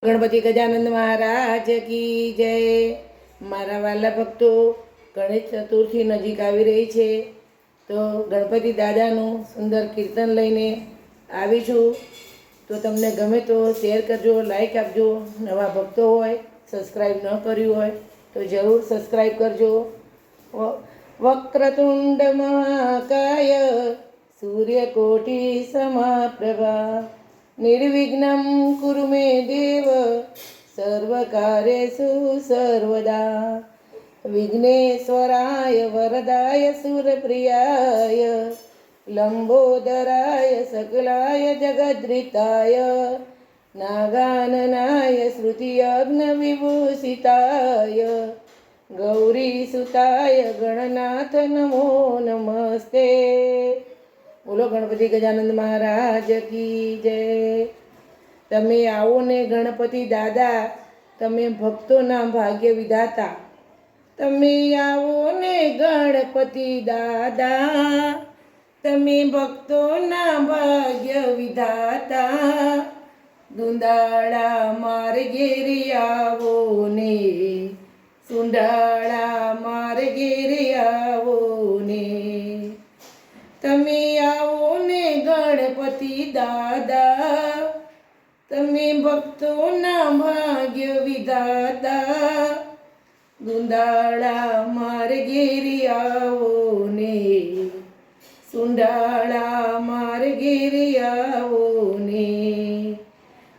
ગણપતિ ગજાનંદ મહારાજ કી જય। મારા વાલા ભક્તો, ગણેશ ચતુર્થી નજીક આવી રહી છે, તો ગણપતિ દાદાનું સુંદર કીર્તન લઈને આવી છું। તો તમને ગમે તો શેર કરજો, લાઈક આપજો। નવા ભક્તો હોય, સબસ્ક્રાઈબ ન કર્યું હોય તો જરૂર સબસ્ક્રાઈબ કરજો। વક્રતુંડ મહાકાય સૂર્યકોટી સમપ્રભા निर्विघ्नं कुरु मे देव सर्वकार्येषु सर्वदा। विघ्नेश्वराय वरदाय सुरप्रियाय लंबोदराय सकलाय जगद्रिताय नागाननाय श्रुतियज्ञ विभूषिताय गौरीसुताय गणनाथ नमो नमस्ते। बोलो गणपति गजानंद महाराज की जय। तमे आओ ने गणपति दादा, तमे भक्तों भाग्य विधाता। तमे आओ ने गणपति दादा, तमे भक्तों भाग्य विधाता। दुंदाड़ा मार्गे रे आवो ने, सुंडाड़ा मार्गे रे आवो ने। तमे आओ ने गणपति दादा, तमे भक्तों भाग्य विधाता। दुंदाड़ा मार्गे रे आवो ने, सुंडाड़ा मार्गे रे आवो ने।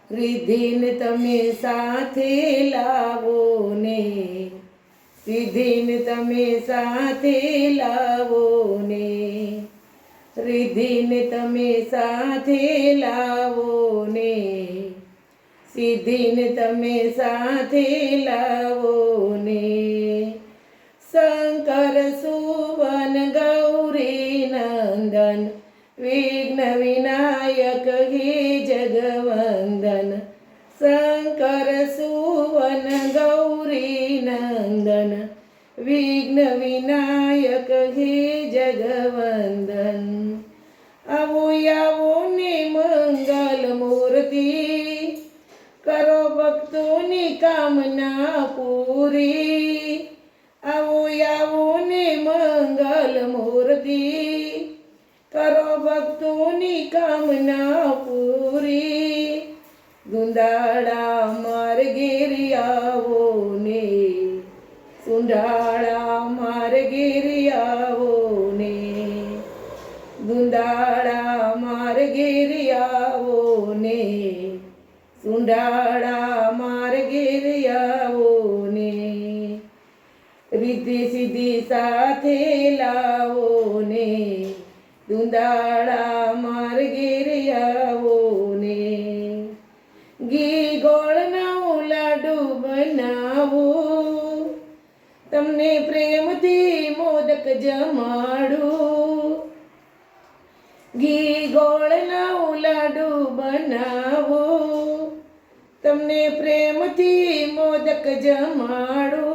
रिधिन तमे साथे लावो ने, सिद्धिन तमे साथे लावो ने। रिधिन तमे साथे लावो ने, सिद्धिन तमे साथे लावो ने। शंकर सुवन गौरी नंदन विघ्न विनायक हे जगवंदन। शंकर सुवन गौरी नंदन विघ्न विनायक हे जगवंदन। आवो आवो ने मंगल मूर्ति, करो भक्तों ने कामना पूरी। आवो आवो ने मंगल मूर्ति, करो भक्तों ने कामना पूरी। दुंदाड़ा मार्गे रे आवो ने, सुंडाड़ा मार्गे रे आवो ने। दुंदाड़ा मार्गे रे आवो ने, सुंडाड़ा मार्गे रे आवो ने। रिद्धि सिद्धि साथे लावो ने, दुंदाड़ा मार्गे रे आवो ने। घी गोळना लाडू बनावो, तमने प्रेमथी मोदक जमाडू। घी गोळना लाडू बनावो, तमने प्रेमथी मोदक जमाडू।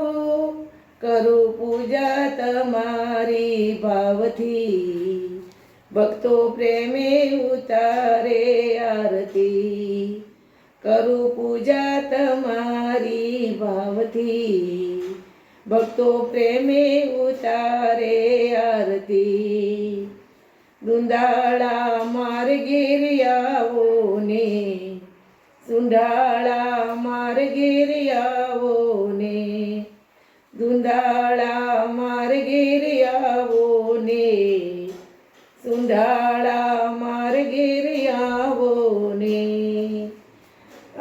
करू पूजा तमारी भावथी, भक्तो प्रेमे उतारे आरती। करू पूजा तमारी भावथी, भक्तो प्रेमे उतारे आरती। दुंदाड़ा मार्गे रे आवो ने, सुंडाड़ा मार्गे रे आवो ने। दुंदाड़ा मार्गे रे आवो ने, सुंडाड़ा मार्गे रे आवो ने।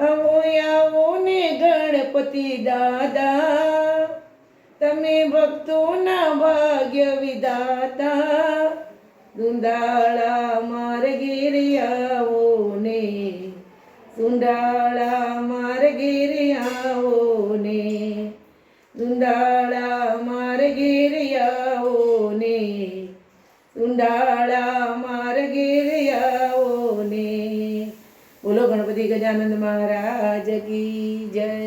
आवो आवो ने गणपति दादा, तमे भक्तों भाग्य विधाता। दुंदाड़ा मार्गे रे आवो ने, सुंडाड़ा मार्गे रे आवो ने। दुंदाड़ा मार्गे रे आवो ने, सुंडाड़ा मार्गे रे आवो ने। बोलो गणपति गजानंद महाराज की जय।